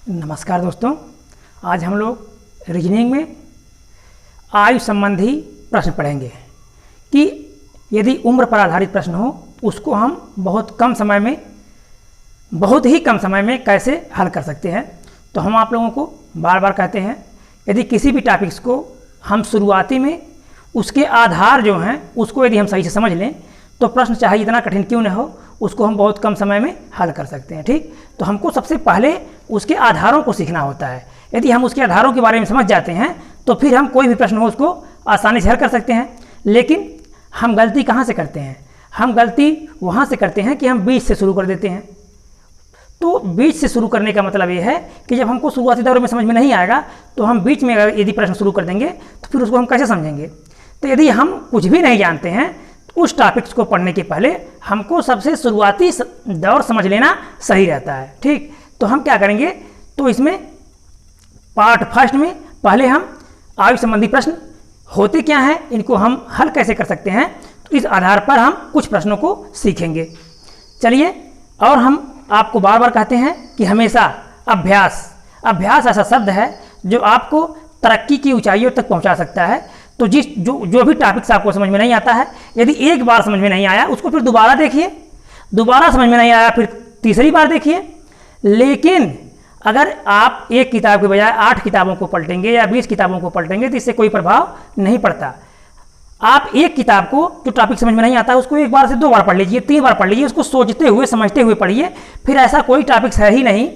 नमस्कार दोस्तों, आज हम लोग रीजनिंग में आयु संबंधी प्रश्न पढ़ेंगे कि यदि उम्र पर आधारित प्रश्न हो उसको हम बहुत ही कम समय में कैसे हल कर सकते हैं। तो हम आप लोगों को बार बार कहते हैं, यदि किसी भी टॉपिक्स को हम शुरुआती में उसके आधार जो हैं उसको यदि हम सही से समझ लें तो प्रश्न चाहे इतना कठिन क्यों न हो उसको हम बहुत कम समय में हल कर सकते हैं। ठीक, तो हमको सबसे पहले उसके आधारों को सीखना होता है। यदि हम उसके आधारों के बारे में समझ जाते हैं तो फिर हम कोई भी प्रश्न हो उसको आसानी से हल कर सकते हैं। लेकिन हम गलती कहाँ से करते हैं? हम गलती वहाँ से करते हैं कि हम बीच से शुरू कर देते हैं। तो बीच से शुरू करने का मतलब ये है कि जब हमको शुरुआती दौर में समझ में नहीं आएगा तो हम बीच में अगर यदि प्रश्न शुरू कर देंगे तो फिर उसको हम कैसे समझेंगे। तो यदि हम कुछ भी नहीं जानते हैं तो उस टॉपिक्स को पढ़ने के पहले हमको सबसे शुरुआती दौर समझ लेना सही रहता है। ठीक, तो हम क्या करेंगे, तो इसमें पार्ट फर्स्ट में पहले हम आयु संबंधी प्रश्न होते क्या हैं, इनको हम हल कैसे कर सकते हैं, तो इस आधार पर हम कुछ प्रश्नों को सीखेंगे। चलिए, और हम आपको बार बार कहते हैं कि हमेशा अभ्यास ऐसा शब्द है जो आपको तरक्की की ऊंचाइयों तक पहुंचा सकता है। तो जो भी टॉपिक्स आपको समझ में नहीं आता है, यदि एक बार समझ में नहीं आया उसको फिर दोबारा देखिए, दोबारा समझ में नहीं आया फिर तीसरी बार देखिए। लेकिन अगर आप एक किताब के बजाय 8 किताबों को पलटेंगे या 20 किताबों को पलटेंगे तो इससे कोई प्रभाव नहीं पड़ता। आप एक किताब को जो टॉपिक समझ में नहीं आता उसको एक बार से 2 बार पढ़ लीजिए, 3 बार पढ़ लीजिए, उसको सोचते हुए समझते हुए पढ़िए। फिर ऐसा कोई टॉपिक्स है ही नहीं,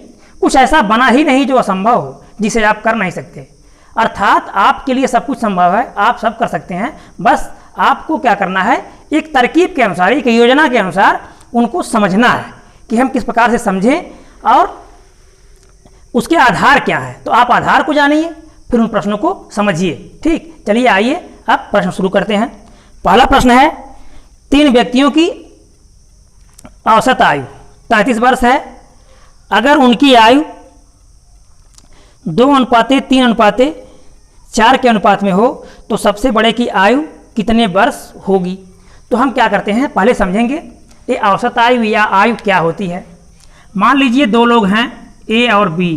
कुछ ऐसा बना ही नहीं जो असंभव हो, जिसे आप कर नहीं सकते। अर्थात आपके लिए सब कुछ संभव है, आप सब कर सकते हैं। बस आपको क्या करना है, एक तरकीब के अनुसार, एक योजना के अनुसार उनको समझना है कि हम किस प्रकार से समझें और उसके आधार क्या है। तो आप आधार को जानिए, फिर उन प्रश्नों को समझिए। ठीक, चलिए आइए अब प्रश्न शुरू करते हैं। पहला प्रश्न है, 3 व्यक्तियों की औसत आयु 33 वर्ष है। अगर उनकी आयु 2:3:4 के अनुपात में हो तो सबसे बड़े की आयु कितने वर्ष होगी। तो हम क्या करते हैं, पहले समझेंगे ये औसत आयु या आयु क्या होती है। मान लीजिए 2 लोग हैं, ए और बी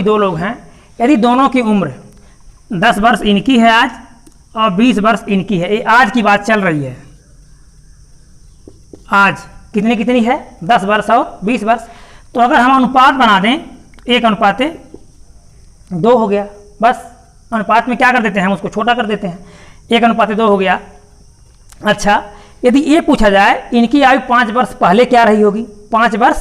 2 लोग हैं। यदि दोनों की उम्र 10 वर्ष इनकी है आज और 20 वर्ष इनकी है, ये आज की बात चल रही है। आज कितनी है, 10 वर्ष और 20 वर्ष। तो अगर हम अनुपात बना दें 1:2 हो गया। बस अनुपात में क्या कर देते हैं, हम उसको छोटा कर देते हैं, 1:2 हो गया। अच्छा, यदि ये पूछा जाए इनकी आयु 5 वर्ष पहले क्या रही होगी, 5 वर्ष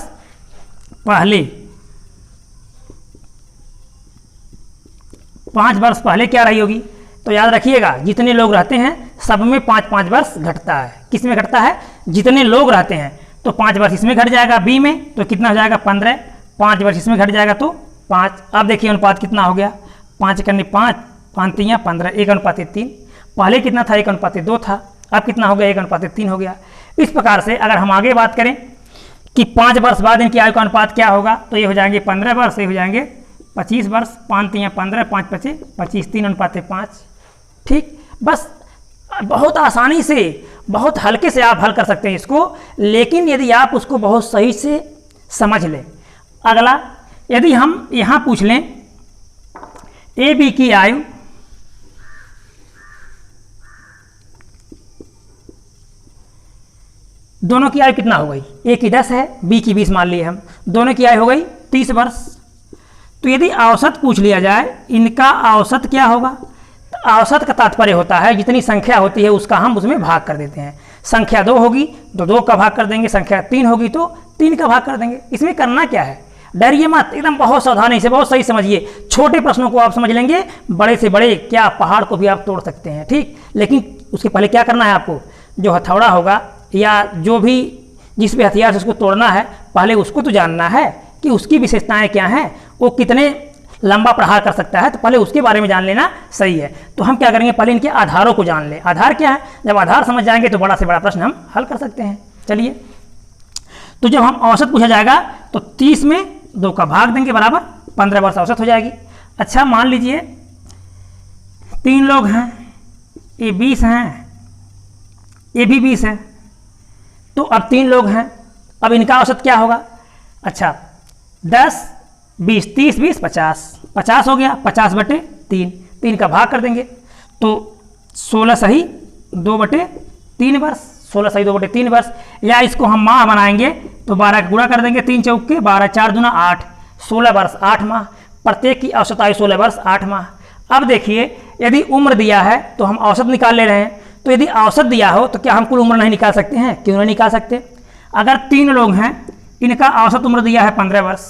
पहले क्या रही होगी, तो याद रखिएगा जितने लोग रहते हैं सब में 5-5 वर्ष घटता है। किस में घटता है, जितने लोग रहते हैं। तो 5 वर्ष इसमें घट जाएगा बी में, तो कितना हो जाएगा 15, 5 वर्ष इसमें घट जाएगा तो 5। अब देखिए अनुपात कितना हो गया, 5 करने 5, 5 3 15, 1:3। पहले कितना था, 1:2 था, अब कितना हो गया, 1:3 हो गया। इस प्रकार से अगर हम आगे बात करें कि 5 वर्ष बाद इनकी आयु का अनुपात क्या होगा, तो ये हो जाएंगे 15 वर्ष, ये हो जाएंगे 25 वर्ष, 5 3 15, 5 5 25, 3:5। ठीक, बस बहुत आसानी से, बहुत हल्के से आप हल कर सकते हैं इसको। लेकिन यदि आप उसको बहुत सही से समझ लें। अगला, यदि हम यहाँ पूछ लें ए बी की आयु, दोनों की आयु कितना हो गई, ए की 10 है, बी की 20 मान लिए हम, दोनों की आयु हो गई 30 वर्ष। तो यदि औसत पूछ लिया जाए, इनका औसत क्या होगा, तो औसत का तात्पर्य होता है जितनी संख्या होती है उसका हम उसमें भाग कर देते हैं। संख्या 2 होगी तो 2 का भाग कर देंगे, संख्या 3 होगी तो 3 का भाग कर देंगे। इसमें करना क्या है, डरिए मत, एकदम बहुत सावधानी से, बहुत सही समझिए। छोटे प्रश्नों को आप समझ लेंगे, बड़े से बड़े क्या पहाड़ को भी आप तोड़ सकते हैं। ठीक, लेकिन उसके पहले क्या करना है, आपको जो हथौड़ा होगा या जो भी जिस भी हथियार से उसको तोड़ना है, पहले उसको तो जानना है कि उसकी विशेषताएं क्या हैं, वो कितने लंबा प्रहार कर सकता है। तो पहले उसके बारे में जान लेना सही है। तो हम क्या करेंगे, पहले इनके आधारों को जान लें। आधार क्या है, जब आधार समझ जाएंगे तो बड़ा से बड़ा प्रश्न हम हल कर सकते हैं। चलिए, तो जब हम औसत पूछा जाएगा तो 30 में 2 का भाग देंगे, बराबर 15 वर्ष औसत हो जाएगी। अच्छा, मान लीजिए 3 लोग हैं, ये 20 हैं, ये भी 20 है। तो अब 3 लोग हैं, अब इनका औसत क्या होगा? अच्छा 10 20 30 20 50, 50 हो गया, 50/3, 3 का भाग कर देंगे तो 16 सही 2/3 वर्ष, 16 सही 2/3 वर्ष। या इसको हम माह बनाएंगे तो 12 का गुणा कर देंगे, 3 चौक के 12, 4 दूना 8, 16 वर्ष 8 माह। प्रत्येक की औसत आयु 16 वर्ष 8 माह। अब देखिए यदि उम्र दिया है तो हम औसत निकाल ले रहे हैं, तो यदि औसत दिया हो तो क्या हम कुल उम्र नहीं निकाल सकते हैं? क्यों नहीं निकाल सकते? अगर 3 लोग हैं, इनका औसत उम्र दिया है 15 वर्ष,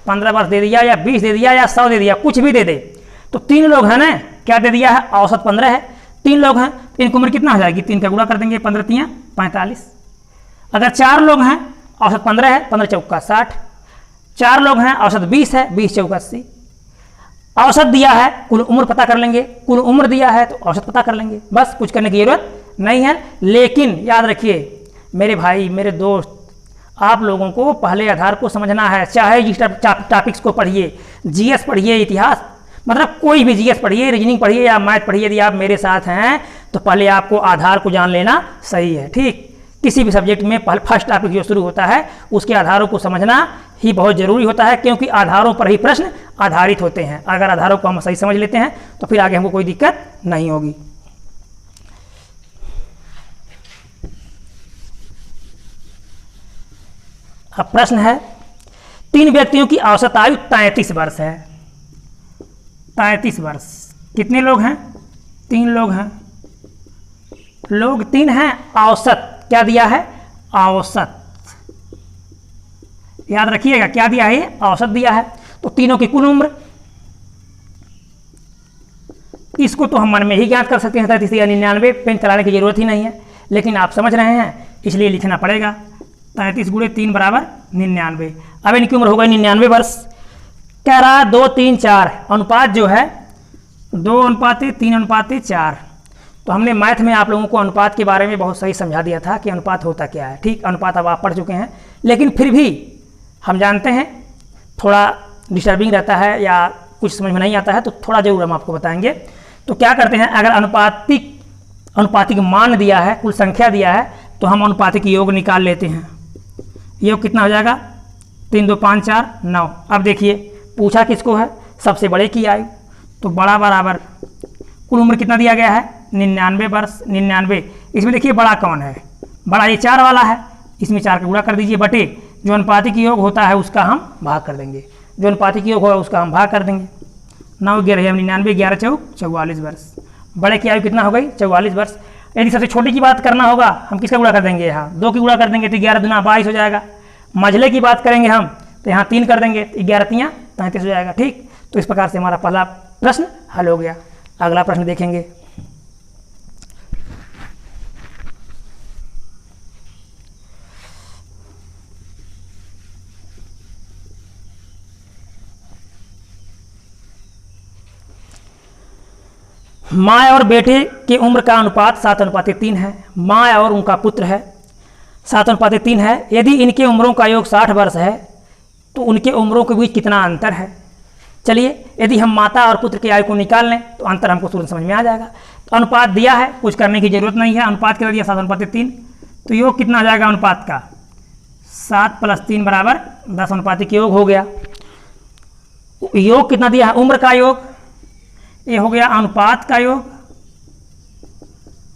15 वर्ष दे दिया या 20 दे दिया या 100 दे दिया, कुछ भी दे दे, तो 3 लोग हैं ना, क्या दे दिया है? औसत 15 है। 3 लोग हैं तो इनकी उम्र कितना हो जाएगी? 3 का गुणा कर देंगे, 15 3 45। अगर 4 लोग हैं, औसत 15 है, 15 चौका 60। 4 लोग हैं, औसत 20 है, 20 चौका 80। औसत दिया है, कुल उम्र पता कर लेंगे, कुल उम्र दिया है तो औसत पता कर लेंगे, बस कुछ करने की जरूरत नहीं है। लेकिन याद रखिए मेरे भाई मेरे दोस्त, आप लोगों को पहले आधार को समझना है। चाहे जिस टॉपिक्स को पढ़िए, जीएस पढ़िए, इतिहास, मतलब कोई भी जीएस पढ़िए, रीजनिंग पढ़िए या मैथ पढ़िए, यदि आप मेरे साथ हैं तो पहले आपको आधार को जान लेना सही है। ठीक, किसी भी सब्जेक्ट में फर्स्ट टॉपिक जो शुरू होता है उसके आधारों को समझना ही बहुत ज़रूरी होता है, क्योंकि आधारों पर ही प्रश्न आधारित होते हैं। अगर आधारों को हम सही समझ लेते हैं तो फिर आगे हमको कोई दिक्कत नहीं होगी। अब प्रश्न है, 3 व्यक्तियों की औसत आयु 33 वर्ष है। 33 वर्ष। कितने लोग हैं? 3 लोग हैं। लोग 3 हैं, औसत क्या दिया है? औसत। याद रखिएगा क्या दिया है? औसत दिया है। तो तीनों की कुल उम्र, इसको तो हम मन में ही ज्ञात कर सकते हैं, 33 या 99, पेन चलाने की जरूरत ही नहीं है, लेकिन आप समझ रहे हैं इसलिए लिखना पड़ेगा। 33 × 3 = 99। अब इनकी उम्र हो गई 99 वर्ष। कह रहा 2 3 4 अनुपात जो है 2:3:4। तो हमने मैथ में आप लोगों को अनुपात के बारे में बहुत सही समझा दिया था कि अनुपात होता क्या है। ठीक, अनुपात अब आप पढ़ चुके हैं, लेकिन फिर भी हम जानते हैं थोड़ा डिस्टर्बिंग रहता है या कुछ समझ में नहीं आता है, तो थोड़ा जरूर हम आपको बताएंगे। तो क्या करते हैं, अगर अनुपातिक मान दिया है, कुल संख्या दिया है, तो हम अनुपातिक योग निकाल लेते हैं। योग कितना हो जाएगा? 3 2 5 4 9। अब देखिए पूछा किसको है? सबसे बड़े की आयु, तो बड़ा बराबर कुल उम्र कितना दिया गया है? 99 वर्ष। 99, इसमें देखिए बड़ा कौन है? बड़ा ये 4 वाला है, इसमें 4 का गुणा कर दीजिए, बटे जो अनुपातिक योग होता है उसका हम भाग कर देंगे, जो अनुपातिक योग होगा उसका हम भाग कर देंगे। 9 11 99, 11 चौक 44 वर्ष। बड़े की आयु कितना हो गई? 44 वर्ष। यदि सबसे छोटे की बात करना होगा, हम किसका गुणा कर देंगे? यहाँ 2 की गुणा कर देंगे तो 11 दूना 22 हो जाएगा। मझले की बात करेंगे हम तो यहाँ 3 कर देंगे, 11 3 35 हो जाएगा। ठीक, तो इस प्रकार से हमारा पहला प्रश्न हल हो गया। अगला प्रश्न देखेंगे। माँ और बेटे की उम्र का अनुपात 7:3 है। माँ और उनका पुत्र है, 7:3 है। यदि इनके उम्रों का योग 60 वर्ष है तो उनके उम्रों के बीच कितना अंतर है? चलिए यदि हम माता और पुत्र की आयु को निकाल लें तो अंतर हमको तुरंत समझ में आ जाएगा। तो अनुपात दिया है, कुछ करने की जरूरत नहीं है। अनुपात क्या दिया? 7:3। तो योग कितना आ जाएगा अनुपात का? 7 + 3 = 10 अनुपातिक योग हो गया। योग कितना दिया है? उम्र का योग, ये हो गया अनुपात का योग।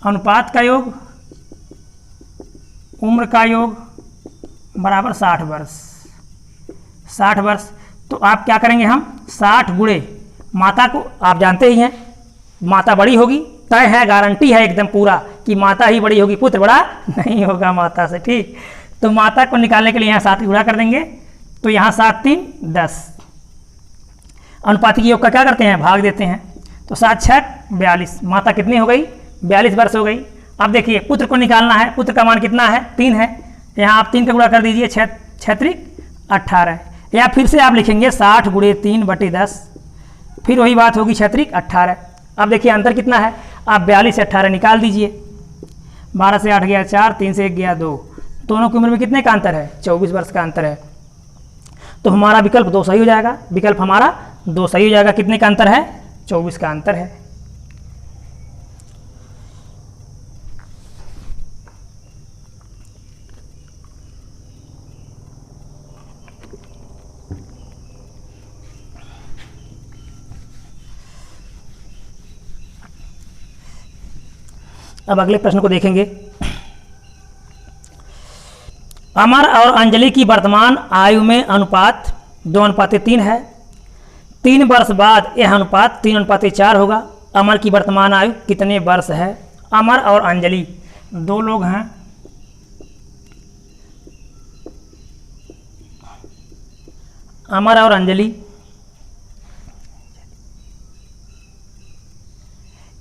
अनुपात का योग, उम्र का योग बराबर 60 वर्ष। 60 वर्ष। तो आप क्या करेंगे? हम 60 गुणे माता को, आप जानते ही हैं माता बड़ी होगी, तय है, गारंटी है एकदम पूरा कि माता ही बड़ी होगी, पुत्र बड़ा नहीं होगा माता से। ठीक, तो माता को निकालने के लिए यहाँ 7 गुणा कर देंगे, तो यहाँ 7 3 10। अनुपातिक योग का क्या करते हैं? भाग देते हैं। तो 7 6 42। माता कितनी हो गई? 42 वर्ष हो गई। अब देखिए पुत्र को निकालना है, पुत्र का मान कितना है? 3 है। यहाँ आप 3 का गुणा कर दीजिए, 6 3 18। या फिर से आप लिखेंगे 60 × 3/10, फिर वही बात होगी 6 3 18। अब देखिए अंतर कितना है? आप 42 से 18 निकाल दीजिए। 12 से 8 गया 4, 3 से 1 गया 2। दोनों की उम्र में कितने का अंतर है? 24 वर्ष का अंतर है। तो हमारा विकल्प 2 सही हो जाएगा। विकल्प हमारा 2 सही हो जाएगा। कितने का अंतर है? 24 का अंतर है। अब अगले प्रश्न को देखेंगे। अमर और अंजलि की वर्तमान आयु में अनुपात 2:3 है। 3 वर्ष बाद यह अनुपात 3:4 होगा। अमर की वर्तमान आयु कितने वर्ष है? अमर और अंजलि दो लोग हैं। अमर और अंजलि,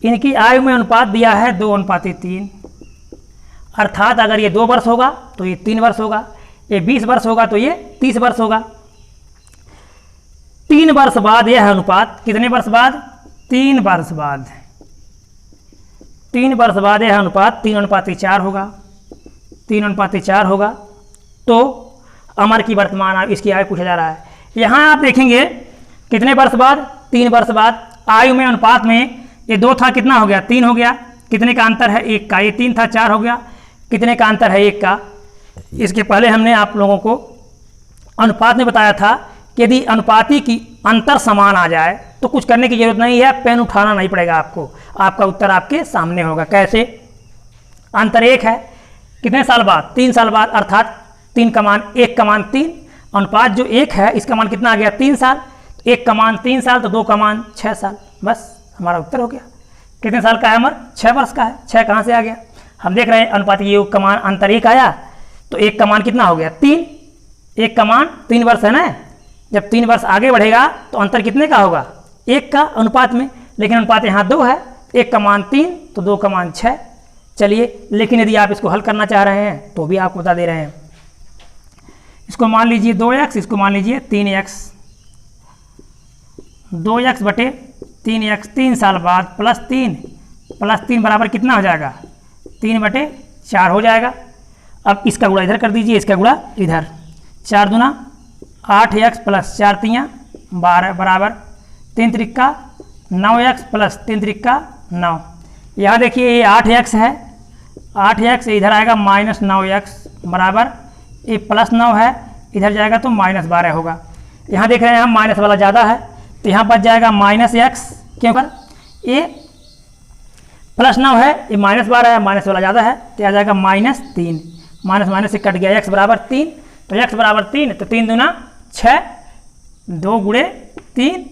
इनकी आयु में अनुपात दिया है 2:3, अर्थात अगर ये 2 वर्ष होगा तो ये 3 वर्ष होगा, ये 20 वर्ष होगा तो ये 30 वर्ष होगा। 3 वर्ष बाद यह अनुपात, कितने वर्ष बाद? 3 वर्ष बाद। 3 वर्ष बाद यह अनुपात 3:4 होगा। 3:4 होगा। तो अमर की वर्तमान आयु, इसकी आयु पूछा जा रहा है। यहाँ आप देखेंगे कितने वर्ष बाद? 3 वर्ष बाद। आयु में अनुपात में ये 2 था, कितना हो गया? 3 हो गया। कितने का अंतर है? 1 का। ये 3 था, 4 हो गया। कितने का अंतर है? 1 का। इसके पहले हमने आप लोगों को अनुपात में बताया था कि यदि अनुपाती की अंतर समान आ जाए तो कुछ करने की जरूरत नहीं है, पेन उठाना नहीं पड़ेगा आपको, आपका उत्तर आपके सामने होगा। कैसे? अंतर 1 है, कितने साल बाद? 3 साल बाद, अर्थात 3 का मान 1 का मान 3, अनुपात जो 1 है इसका मान कितना आ गया? 3 साल। 1 का मान 3 साल तो 2 का मान 6 साल। बस हमारा उत्तर हो गया। कितने साल का है अमर? 6 वर्ष का है। 6 कहाँ से आ गया? हम देख रहे हैं अनुपाती योग का मान अंतर 1 आया तो 1 का मान कितना हो गया? 3। 1 का मान 3 वर्ष है ना। जब 3 वर्ष आगे बढ़ेगा तो अंतर कितने का होगा? 1 का अनुपात में। लेकिन अनुपात यहाँ 2 है, 1 का मान 3 तो 2 का मान 6। चलिए, लेकिन यदि आप इसको हल करना चाह रहे हैं तो भी आपको बता दे रहे हैं। इसको मान लीजिए 2x, इसको मान लीजिए 3x। 2x बटे 3x 3 साल बाद प्लस 3 बराबर कितना हो जाएगा? 3/4 हो जाएगा। अब इसका गुणा इधर कर दीजिए, इसका गुणा इधर। 4 दूना 8x प्लस 4 तियाँ 12 बराबर 3 त्रिक्का 9x प्लस 3 त्रिक्का 9। यहाँ देखिए ये 8x है, 8x इधर आएगा -9x बराबर ये +9 है, इधर जाएगा तो -12 होगा। यहाँ देख रहे हैं हम माइनस वाला ज़्यादा है तो यहाँ बच जाएगा -x, क्यों कर? ये +9 है, ये -12 है, माइनस वाला ज़्यादा है तो आ जाएगा -3। माइनस से कट गया x बराबर 3, तो x बराबर 3 तो 3 दूना 6, 2 गुणे 3,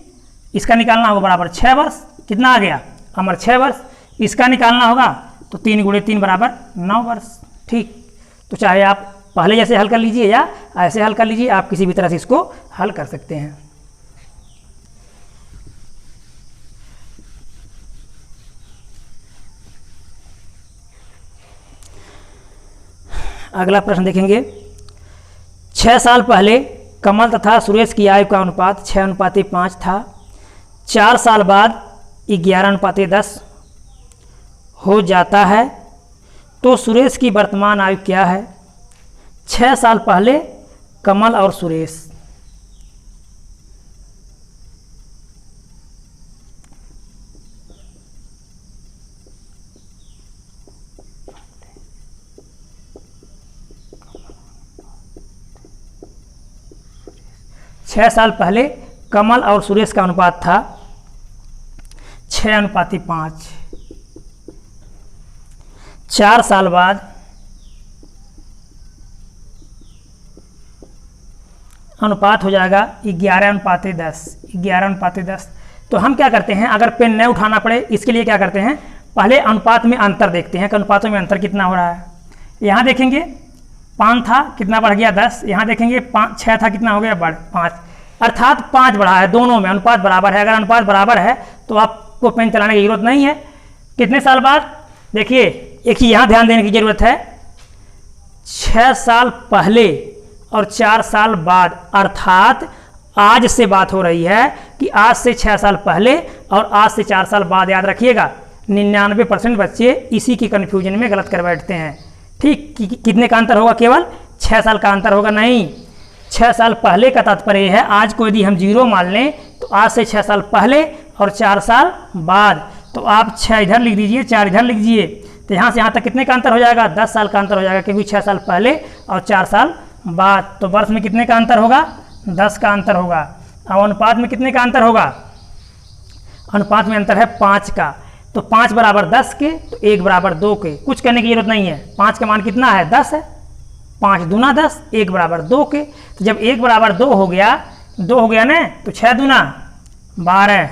इसका निकालना होगा बराबर 6 वर्ष। कितना आ गया अमर? 6 वर्ष। इसका निकालना होगा तो 3 गुणे 3 बराबर 9 वर्ष। ठीक, तो चाहे आप पहले जैसे हल कर लीजिए या ऐसे हल कर लीजिए, आप किसी भी तरह से इसको हल कर सकते हैं। अगला प्रश्न देखेंगे। 6 साल पहले कमल तथा सुरेश की आयु का अनुपात 6:5 था। 4 साल बाद 11:10 हो जाता है तो सुरेश की वर्तमान आयु क्या है? 6 साल पहले कमल और सुरेश, छः साल पहले कमल और सुरेश का अनुपात था 6:5। 4 साल बाद अनुपात हो जाएगा 11:10। 11:10। तो हम क्या करते हैं, अगर पेन नहीं उठाना पड़े इसके लिए क्या करते हैं, पहले अनुपात में अंतर देखते हैं कि अनुपातों में अंतर कितना हो रहा है। यहाँ देखेंगे 5 था, कितना बढ़ गया 10। यहाँ देखेंगे 6 था, कितना हो गया 5, अर्थात 5 बढ़ा है। दोनों में अनुपात बराबर है। अगर अनुपात बराबर है तो आपको पेन चलाने की जरूरत नहीं है। कितने साल बाद? देखिए एक चीज़ यहाँ ध्यान देने की ज़रूरत है, 6 साल पहले और 4 साल बाद, अर्थात आज से बात हो रही है कि आज से 6 साल पहले और आज से 4 साल बाद। याद रखिएगा 99% बच्चे इसी की कन्फ्यूजन में गलत कर बैठते हैं। ठीक, कितने का अंतर होगा? केवल 6 साल का अंतर होगा। नहीं, 6 साल पहले का तात्पर्य है आज को यदि हम 0 मान लें तो आज से 6 साल पहले और 4 साल बाद। तो आप 6 इधर लिख दीजिए, 4 इधर लिख दीजिए, तो यहाँ से यहाँ तक कितने का अंतर हो जाएगा? 10 साल का अंतर हो जाएगा, क्योंकि 6 साल पहले और 4 साल बाद। तो वर्ष में कितने का अंतर होगा? 10 का अंतर होगा। और अनुपात में कितने का अंतर होगा? अनुपात में अंतर है 5 का। तो 5 बराबर 10 के, तो 1 बराबर 2 के, कुछ करने की जरूरत नहीं है। 5 का मान कितना है? 10 है। 5 दूना 10, 1 बराबर 2 के। तो जब 1 बराबर 2 हो गया, 2 हो गया ना, तो 6 दूना 12,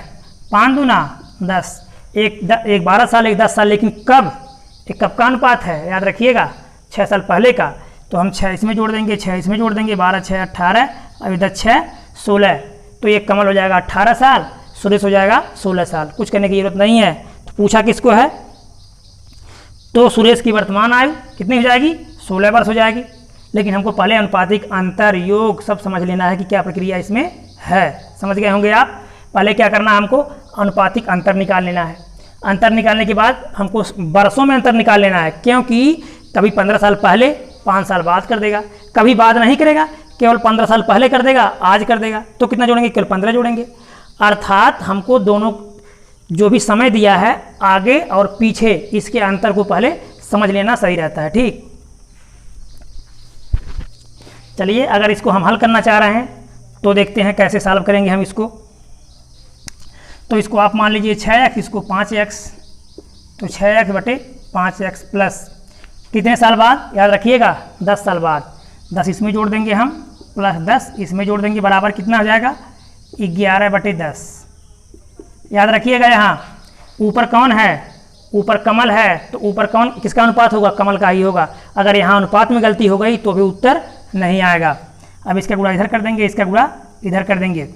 5 दूना 10, एक 12 साल, एक 10 साल। लेकिन कब? एक कब का अनुपात है, याद रखिएगा, 6 साल पहले का। तो हम 6 इसमें जोड़ देंगे, 6 इसमें जोड़ देंगे, 12 6 18, अब इधर 6 16, तो ये कमल हो जाएगा 18 साल, सुरेश हो जाएगा 16 साल। कुछ करने की जरूरत नहीं है। तो पूछा किसको है? तो सुरेश की वर्तमान आयु कितनी हो जाएगी? 16 वर्ष हो जाएगी। लेकिन हमको पहले अनुपातिक अंतर, योग सब समझ लेना है कि क्या प्रक्रिया इसमें है। समझ गए होंगे आप। पहले क्या करना है, हमको अनुपातिक अंतर निकाल लेना है। अंतर निकालने के बाद हमको वर्षों में अंतर निकाल लेना है, क्योंकि कभी 15 साल पहले 5 साल बाद कर देगा, कभी बाद नहीं करेगा, केवल 15 साल पहले कर देगा, आज कर देगा। तो कितना जोड़ेंगे? केवल 15 जोड़ेंगे। अर्थात हमको दोनों जो भी समय दिया है आगे और पीछे, इसके अंतर को पहले समझ लेना सही रहता है। ठीक, चलिए अगर इसको हम हल करना चाह रहे हैं तो देखते हैं कैसे सॉल्व करेंगे हम इसको। तो इसको आप मान लीजिए 6x, इसको 5x, तो 6x बटे 5x प्लस कितने साल बाद? याद रखिएगा 10 साल बाद। 10 इसमें जोड़ देंगे हम, प्लस 10 इसमें जोड़ देंगे, बराबर कितना हो जाएगा? 11 बटे 10। याद रखिएगा यहाँ ऊपर कौन है? ऊपर कमल है, तो ऊपर कौन, किसका अनुपात होगा? कमल का ही होगा। अगर यहाँ अनुपात में गलती हो गई तो भी उत्तर नहीं आएगा। अब इसका गुणा इधर कर देंगे, इसका गुणा इधर कर देंगे।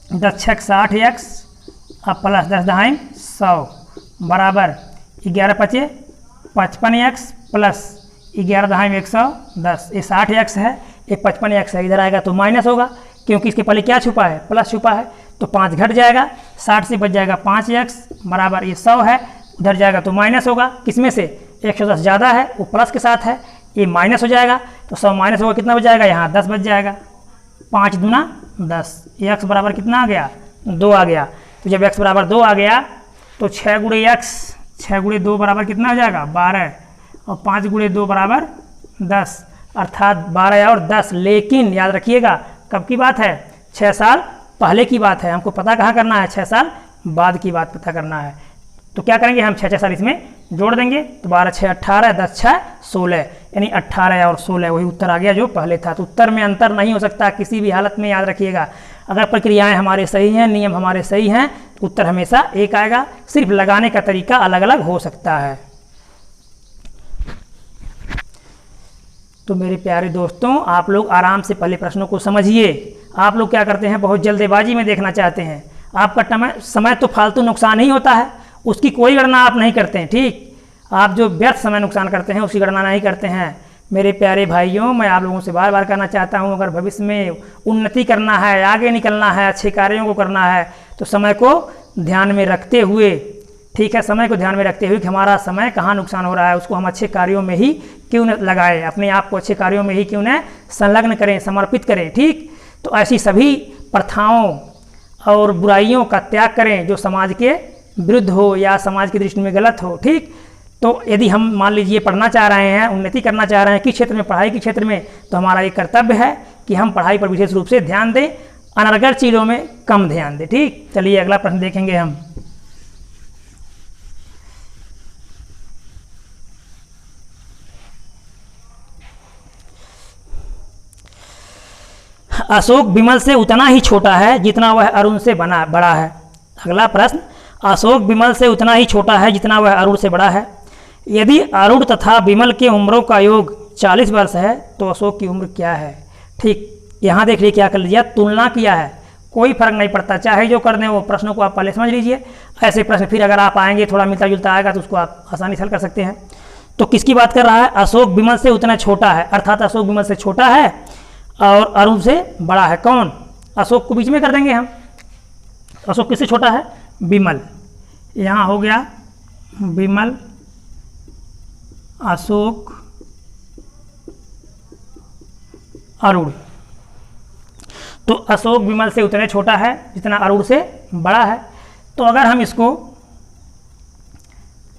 10 6 60x, अब प्लस 10 दहाई 100 बराबर 11 5 55x प्लस 11 दहाई 110। ये 60x है, ये 55x है। इधर आएगा तो माइनस होगा, क्योंकि इसके पहले क्या छुपा है? प्लस छुपा है। तो 5 घट जाएगा, 60 से बच जाएगा 5x बराबर ये 100 है, उधर जाएगा तो माइनस होगा। किसमें से? 110 ज़्यादा है, वो प्लस के साथ है, ये माइनस हो जाएगा। तो 100 माइनस होगा, कितना बच जाएगा? यहाँ 10 बच जाएगा। 5 दूना 10, x बराबर कितना आ गया? 2 आ गया। तो जब x बराबर 2 आ गया तो 6 गुणे x, 6 गुणे 2 बराबर कितना हो जाएगा? 12, और 5 गुणे 2 बराबर 10, अर्थात 12 और 10। लेकिन याद रखिएगा कब की बात है? 6 साल पहले की बात है। हमको पता कहाँ करना है? 6 साल बाद की बात पता करना है। तो क्या करेंगे हम? 6 साल इसमें जोड़ देंगे, तो 12 6 18, 10 6 16, यानी 18 और 16 वही उत्तर आ गया जो पहले था। तो उत्तर में अंतर नहीं हो सकता किसी भी हालत में, याद रखिएगा। अगर प्रक्रियाएं हमारे सही हैं, नियम हमारे सही हैं, तो उत्तर हमेशा एक आएगा। सिर्फ लगाने का तरीका अलग अलग हो सकता है। तो मेरे प्यारे दोस्तों, आप लोग आराम से पहले प्रश्नों को समझिए। आप लोग क्या करते हैं? बहुत जल्दबाजी में देखना चाहते हैं। आपका समय तो फालतू नुकसान ही होता है, उसकी कोई गणना आप नहीं करते हैं। ठीक, आप जो व्यर्थ समय नुकसान करते हैं उसकी गणना नहीं करते हैं। मेरे प्यारे भाइयों, मैं आप लोगों से बार बार कहना चाहता हूं, अगर भविष्य में उन्नति करना है, आगे निकलना है, अच्छे कार्यों को करना है, तो समय को ध्यान में रखते हुए, ठीक है, समय को ध्यान में रखते हुए कि हमारा समय कहाँ नुकसान हो रहा है, उसको हम अच्छे कार्यों में ही क्यों न लगाएं, अपने आप को अच्छे कार्यों में ही क्यों न संलग्न करें, समर्पित करें। ठीक, तो ऐसी सभी प्रथाओं और बुराइयों का त्याग करें जो समाज के विरुद्ध हो या समाज की दृष्टि में गलत हो। ठीक, तो यदि हम मान लीजिए पढ़ना चाह रहे हैं, उन्नति करना चाह रहे हैं किस क्षेत्र में? पढ़ाई के क्षेत्र में, तो हमारा ये कर्तव्य है कि हम पढ़ाई पर विशेष रूप से ध्यान दें, अनर्गल चीज़ों में कम ध्यान दें। ठीक, चलिए अगला प्रश्न देखेंगे हम। अशोक विमल से उतना ही छोटा है जितना वह अरुण से बड़ा है। अगला प्रश्न, अशोक विमल से उतना ही छोटा है जितना वह अरुण से बड़ा है। यदि अरुण तथा विमल के उम्रों का योग 40 वर्ष है तो अशोक की उम्र क्या है? ठीक, यहाँ देख लीजिए क्या कर लीजिए, तुलना किया है, कोई फर्क नहीं पड़ता, चाहे जो कर दें वो प्रश्नों को आप पहले समझ लीजिए। ऐसे प्रश्न फिर अगर आप आएंगे थोड़ा मिलता जुलता आएगा तो उसको आप आसानी से हल कर सकते हैं। तो किसकी बात कर रहा है? अशोक विमल से उतना छोटा है, अर्थात अशोक विमल से छोटा है और अरुण से बड़ा है। कौन? अशोक को बीच में कर देंगे हम। अशोक किससे छोटा है? विमल। यहाँ हो गया विमल, अशोक, अरुण। तो अशोक विमल से उतने छोटा है जितना अरुण से बड़ा है। तो अगर हम इसको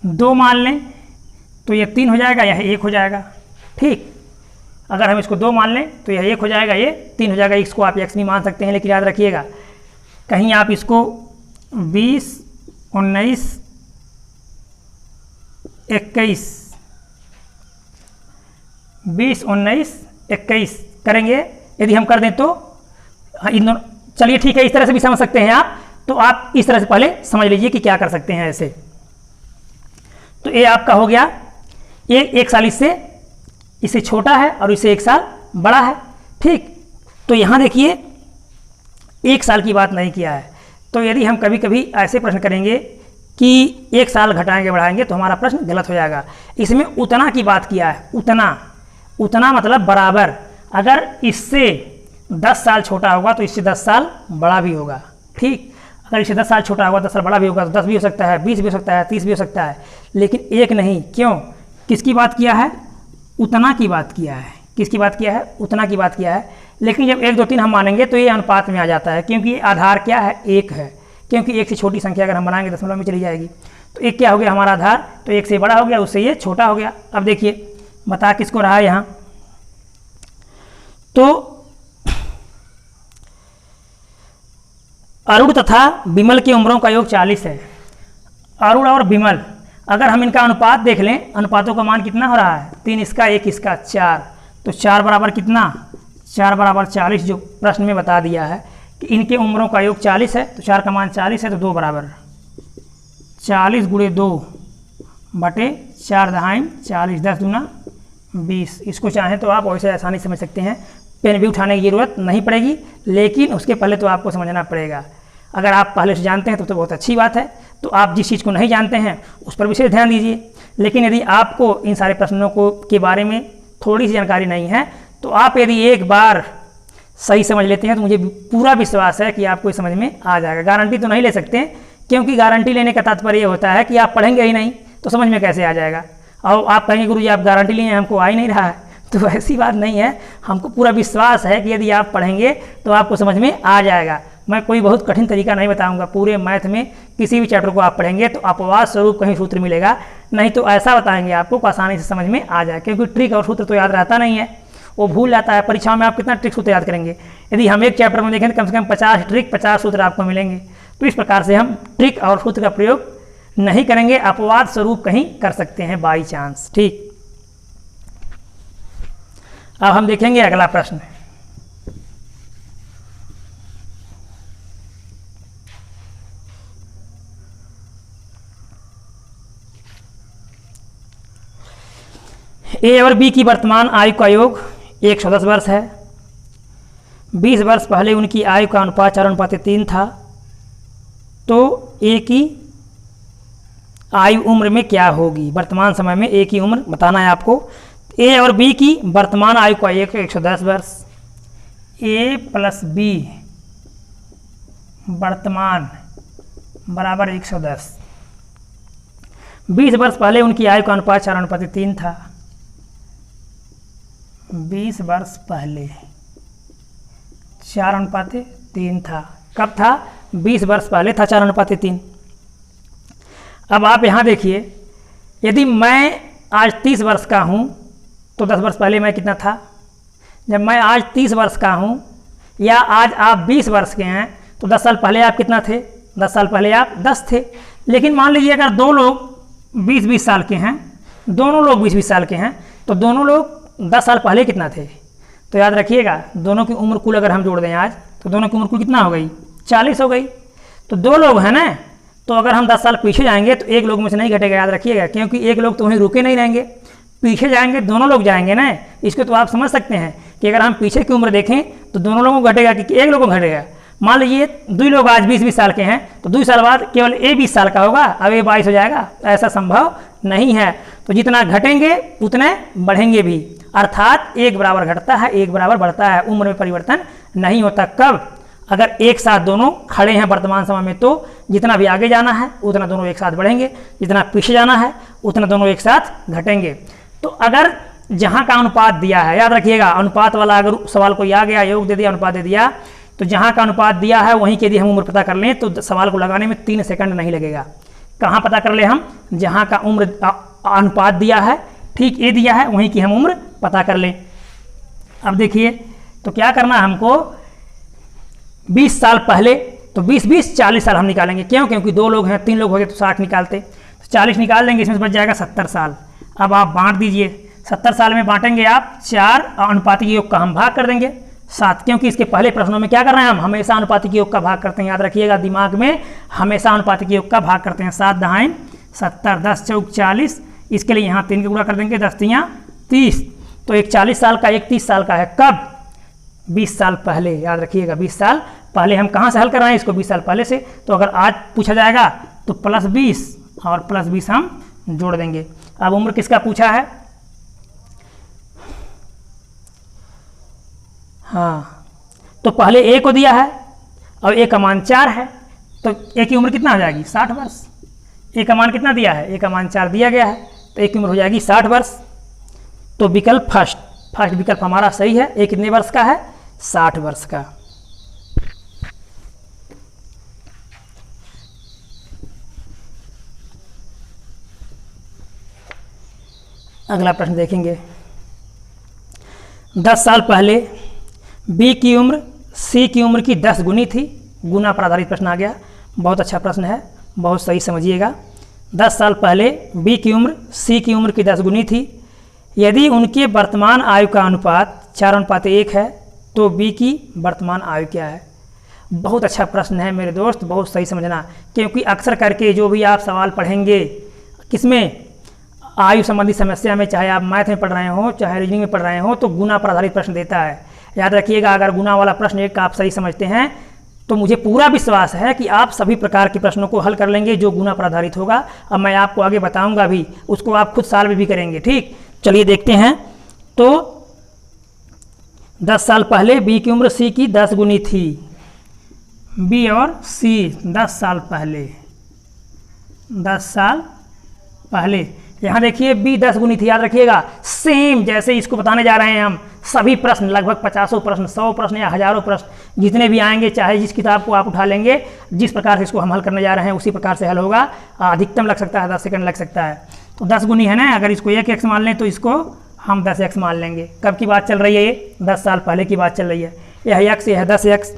2 मान लें तो ये 3 हो जाएगा, यह 1 हो जाएगा। ठीक, अगर हम इसको 2 मान लें तो यह 1 हो जाएगा, ये 3 हो जाएगा। इसको आप x नहीं मान सकते हैं, लेकिन याद रखिएगा कहीं आप इसको 20, 19 21, 20, 19, 21 करेंगे। यदि हम कर दें तो इन दोनों, चलिए ठीक है, इस तरह से भी समझ सकते हैं आप। तो आप इस तरह से पहले समझ लीजिए कि क्या कर सकते हैं ऐसे। तो ये आपका हो गया, एक साल इससे छोटा है और इससे 1 साल बड़ा है, ठीक। तो यहाँ देखिए 1 साल की बात नहीं किया है। तो यदि हम कभी कभी ऐसे प्रश्न करेंगे कि 1 साल घटाएंगे बढ़ाएंगे तो हमारा प्रश्न गलत हो जाएगा। इसमें उतना की बात किया है, उतना मतलब बराबर। अगर इससे 10 साल छोटा होगा तो इससे 10 साल बड़ा भी होगा, ठीक। अगर इससे 10 साल छोटा होगा 10 साल बड़ा भी होगा तो 10 भी हो सकता है, 20 भी हो सकता है, 30 भी हो सकता है, लेकिन 1 नहीं। क्यों? किसकी बात किया है? उतना की बात किया है। किसकी बात किया है? उतना की बात किया है। लेकिन जब 1, 2, 3 हम मानेंगे तो ये अनुपात में आ जाता है, क्योंकि आधार क्या है? 1 है। क्योंकि 1 से छोटी संख्या अगर हम बनाएंगे दशमलव में चली जाएगी। तो 1 क्या हो गया हमारा आधार? तो 1 से बड़ा हो गया, उससे ये छोटा हो गया। अब देखिए बता किसको रहा है यहाँ, तो अरुण तथा विमल की उम्रों का योग 40 है। अरुण और विमल, अगर हम इनका अनुपात देख लें, अनुपातों का मान कितना हो रहा है? 3 इसका, 1 इसका, 4। तो 4 बराबर कितना? 4 बराबर 40, जो प्रश्न में बता दिया है कि इनके उम्रों का योग 40 है। तो 4 का मान 40 है, तो 2 बराबर 40 गुणे 2 बटे 4 दहाइम 40, 10 दूना 20। इसको चाहें तो आप वैसे आसानी समझ सकते हैं, पेन भी उठाने की ज़रूरत नहीं पड़ेगी, लेकिन उसके पहले तो आपको समझना पड़ेगा। अगर आप पहले से जानते हैं तो बहुत अच्छी बात है। तो आप जिस चीज़ को नहीं जानते हैं उस पर विशेष ध्यान दीजिए। लेकिन यदि आपको इन सारे प्रश्नों के बारे में थोड़ी सी जानकारी नहीं है तो आप यदि एक बार सही समझ लेते हैं तो मुझे पूरा विश्वास है कि आपको समझ में आ जाएगा। गारंटी तो नहीं ले सकते, क्योंकि गारंटी लेने का तात्पर्य ये होता है कि आप पढ़ेंगे ही नहीं तो समझ में कैसे आ जाएगा। और आप कहेंगे गुरुजी आप गारंटी लिए हैं, हमको आ ही नहीं रहा है। तो ऐसी बात नहीं है, हमको पूरा विश्वास है कि यदि आप पढ़ेंगे तो आपको समझ में आ जाएगा। मैं कोई बहुत कठिन तरीका नहीं बताऊंगा। पूरे मैथ में किसी भी चैप्टर को आप पढ़ेंगे तो अपवाद स्वरूप कहीं सूत्र मिलेगा, नहीं तो ऐसा बताएंगे आपको को आसानी से समझ में आ जाए। क्योंकि ट्रिक और सूत्र तो याद रहता नहीं है, वो भूल जाता है। परीक्षाओं में आप कितना ट्रिक सूत्र याद करेंगे? यदि हम एक चैप्टर में देखें तो कम से कम 50 ट्रिक 50 सूत्र आपको मिलेंगे। तो इस प्रकार से हम ट्रिक और सूत्र का प्रयोग नहीं करेंगे, अपवाद स्वरूप कहीं कर सकते हैं बाई चांस, ठीक। अब हम देखेंगे अगला प्रश्न। ए और बी की वर्तमान आयु का योग 110 वर्ष है। 20 वर्ष पहले उनकी आयु का अनुपात 4:3 था। तो ए की आयु उम्र में क्या होगी? वर्तमान समय में ए की उम्र बताना है आपको। ए और बी की वर्तमान आयु का योग 110 वर्ष। ए प्लस बी वर्तमान बराबर 110। 20 वर्ष पहले उनकी आयु का अनुपात 4:3 था। 20 वर्ष पहले 4:3 था। कब था? 20 वर्ष पहले था 4:3। अब आप यहाँ देखिए, यदि मैं आज 30 वर्ष का हूँ तो 10 वर्ष पहले मैं कितना था? जब मैं आज 30 वर्ष का हूँ या आज आप 20 वर्ष के हैं तो 10 साल पहले आप कितना थे? 10 साल पहले आप 10 थे। लेकिन मान लीजिए अगर दो लोग 20-20 साल के हैं, दोनों लोग 20-20 साल के हैं, तो दोनों लोग 10 साल पहले कितना थे? तो याद रखिएगा, दोनों की उम्र कुल अगर हम जोड़ दें आज तो दोनों की उम्र कुल कितना हो गई? 40 हो गई। तो दो लोग हैं ना, तो अगर हम 10 साल पीछे जाएंगे तो एक लोग में से नहीं घटेगा, याद रखिएगा, क्योंकि एक लोग तो वहीं रुके नहीं रहेंगे, पीछे जाएंगे दोनों लोग जाएंगे ना। इसको तो आप समझ सकते हैं कि अगर हम पीछे की उम्र देखें तो दोनों लोगों को घटेगा कि एक लोगों को घटेगा। मान लीजिए 2 लोग आज 20-20 साल के हैं तो 2 साल बाद केवल ए 20 साल का होगा, अब ए 22 हो जाएगा। ऐसा संभव नहीं है। तो जितना घटेंगे उतने बढ़ेंगे भी, अर्थात एक बराबर घटता है एक बराबर बढ़ता है, उम्र में परिवर्तन नहीं होता। कब? अगर एक साथ दोनों खड़े हैं वर्तमान समय में, तो जितना भी आगे जाना है उतना दोनों एक साथ बढ़ेंगे, जितना पीछे जाना है उतना दोनों एक साथ घटेंगे। तो अगर जहाँ का अनुपात दिया है, याद रखिएगा, अनुपात वाला अगर सवाल को आ गया, योग दे दिया, अनुपात दे दिया, तो जहाँ का अनुपात दिया है वहीं के यदि हम उम्र पता कर लें तो सवाल को लगाने में 3 सेकंड नहीं लगेगा। कहाँ पता कर ले हम? जहाँ का उम्र अनुपात दिया है, ठीक ये दिया है, वहीं की हम उम्र पता कर लें। अब देखिए, तो क्या करना है हमको? 20 साल पहले, तो 20-20 40 साल हम निकालेंगे। क्यों? क्योंकि 2 लोग हैं, 3 लोग हो गए तो 60 निकालते। 40 निकाल देंगे, इसमें से बच जाएगा 70 साल। अब आप बांट दीजिए, 70 साल में बांटेंगे आप 4 अनुपातिक योग का हम भाग कर देंगे 7, क्योंकि इसके पहले प्रश्नों में क्या कर रहे हैं हम हमेशा अनुपातिक योग का भाग करते हैं। याद रखिएगा, दिमाग में हमेशा अनुपातिक योग का भाग करते हैं। 7 दहाइन 70, 10 चौक 40, इसके लिए यहाँ 3 का गुणा कर देंगे, 10 तियाँ 30। तो एक 40 साल का एक 30 साल का है, कब? 20 साल पहले। याद रखिएगा 20 साल पहले। हम कहाँ से हल कर रहे हैं इसको? 20 साल पहले से। तो अगर आज पूछा जाएगा तो +20 और +20 हम जोड़ देंगे। अब उम्र किसका पूछा है? हाँ, तो पहले ए को दिया है और ए का मान 4 है, तो ए की उम्र कितना हो जाएगी? 60 वर्ष। ए का मान कितना दिया है? ए का मान 4 दिया गया है, तो ए की उम्र हो जाएगी 60 वर्ष। तो विकल्प फर्स्ट विकल्प हमारा सही है। ए कितने वर्ष का है? 60 वर्ष का। अगला प्रश्न देखेंगे। 10 साल पहले बी की उम्र सी की उम्र की 10 गुनी थी। गुना पर आधारित प्रश्न आ गया। बहुत अच्छा प्रश्न है, बहुत सही समझिएगा। 10 साल पहले बी की उम्र सी की उम्र की 10 गुनी थी। यदि उनके वर्तमान आयु का अनुपात 4:1 है तो बी की वर्तमान आयु क्या है? बहुत अच्छा प्रश्न है मेरे दोस्त, बहुत सही समझना, क्योंकि अक्सर करके जो भी आप सवाल पढ़ेंगे किसमें, आयु संबंधी समस्या में, चाहे आप मैथ में पढ़ रहे हो चाहे रीजनिंग में पढ़ रहे हो, तो गुना पर आधारित प्रश्न देता है। याद रखिएगा, अगर गुना वाला प्रश्न एक आप सही समझते हैं तो मुझे पूरा विश्वास है कि आप सभी प्रकार के प्रश्नों को हल कर लेंगे जो गुना पर आधारित होगा। अब मैं आपको आगे बताऊंगा भी, उसको आप खुद सॉल्व भी करेंगे। ठीक, चलिए देखते हैं। तो 10 साल पहले बी की उम्र सी की 10 गुनी थी। बी और सी 10 साल पहले, 10 साल पहले, यहाँ देखिए बी 10 गुनी थी। याद रखिएगा, सेम जैसे इसको बताने जा रहे हैं हम, सभी प्रश्न लगभग 50 प्रश्न, 100 प्रश्न या हजारों प्रश्न जितने भी आएंगे, चाहे जिस किताब को आप उठा लेंगे, जिस प्रकार से इसको हम हल करने जा रहे हैं उसी प्रकार से हल होगा। अधिकतम लग सकता है 10 सेकंड लग सकता है। तो 10 गुनी है ना, अगर इसको 1x मान लें तो इसको हम 10x मान लेंगे। कब की बात चल रही है? ये 10 साल पहले की बात चल रही है। यह x, यह 10x।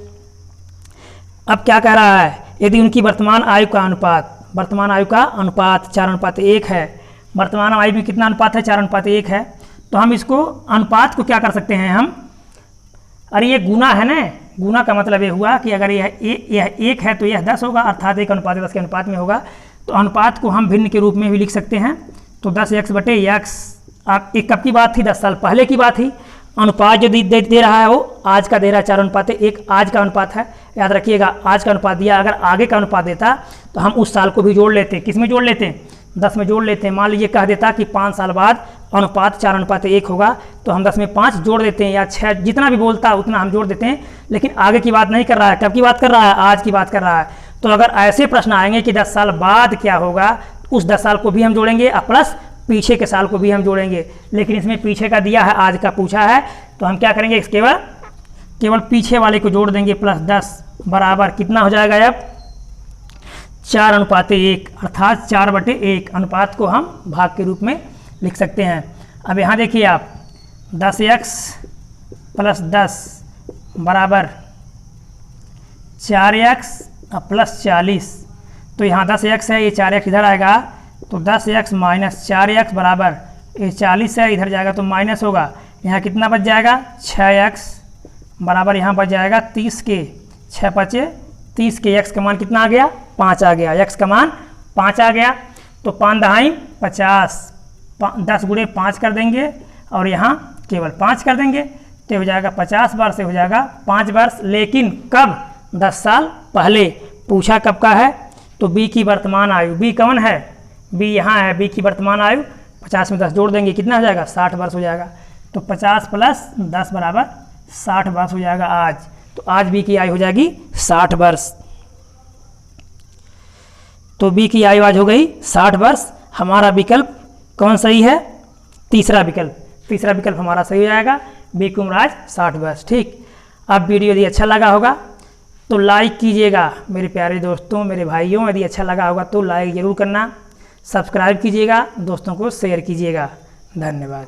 अब क्या कह रहा है? यदि उनकी वर्तमान आयु का अनुपात 4:1 है। वर्तमान आयु में कितना अनुपात है? 4:1 है। तो हम इसको अनुपात को क्या कर सकते हैं हम? अरे ये गुना है ना, गुना का मतलब ये हुआ कि अगर यह 1 है तो यह 10 होगा, अर्थात 1:10 के अनुपात में होगा। तो अनुपात को हम भिन्न के रूप में भी लिख सकते हैं। तो 10x/x। आप एक कब की बात थी? 10 साल पहले की बात थी। अनुपात जो दे रहा है वो आज का दे रहा है 4:1, आज का अनुपात है। याद रखिएगा, आज का अनुपात दिया, अगर आगे का अनुपात देता तो हम उस साल को भी जोड़ लेते। किस में जोड़ लेते? 10 में जोड़ लेते हैं। मान लीजिए कह देता कि 5 साल बाद अनुपात 4:1 होगा, तो हम 10 में 5 जोड़ देते हैं, या 6, जितना भी बोलता है उतना हम जोड़ देते हैं। लेकिन आगे की बात नहीं कर रहा है। कब की बात कर रहा है? आज की बात कर रहा है। तो अगर ऐसे प्रश्न आएंगे कि 10 साल बाद क्या होगा, उस 10 साल को भी हम जोड़ेंगे और प्लस पीछे के साल को भी हम जोड़ेंगे। लेकिन इसमें पीछे का दिया है, आज का पूछा है, तो हम क्या करेंगे? केवल पीछे वाले को जोड़ देंगे। +10 बराबर कितना हो जाएगा? अब 4:1, अर्थात 4/1 अनुपात को हम भाग के रूप में लिख सकते हैं। अब यहाँ देखिए आप, 10x + 10 बराबर 4x + 40। तो यहाँ 10x है, ये 4x इधर आएगा, तो 10x - 4x बराबर ये 40 है, इधर जाएगा तो माइनस होगा। यहाँ कितना बच जाएगा? 6x बराबर यहाँ बच जाएगा 30 के 6 बचे 30 के। x का मान कितना आ गया? 5 आ गया। x का मान 5 आ गया। तो 5 दहाई 50, 10 गुणे 5 कर देंगे और यहाँ केवल 5 कर देंगे, तो हो जाएगा 50 वर्ष से हो जाएगा 5 वर्ष। लेकिन कब? 10 साल पहले। पूछा कब का है? तो b की वर्तमान आयु, b कौन है? b यहाँ है। b की वर्तमान आयु 50 में 10 जोड़ देंगे, कितना हो जाएगा? 60 वर्ष हो जाएगा। तो 50 + 10 बराबर 60 वर्ष हो जाएगा आज। तो आज b की आयु हो जाएगी 60 वर्ष। तो b की आयु आज हो गई 60 वर्ष। हमारा विकल्प कौन सही है? तीसरा विकल्प हमारा सही हो जाएगा। b की उम्र आज 60 वर्ष। ठीक, अब वीडियो यदि अच्छा लगा होगा तो लाइक कीजिएगा मेरे प्यारे दोस्तों, मेरे भाइयों। यदि अच्छा लगा होगा तो लाइक ज़रूर करना, सब्सक्राइब कीजिएगा, दोस्तों को शेयर कीजिएगा। धन्यवाद।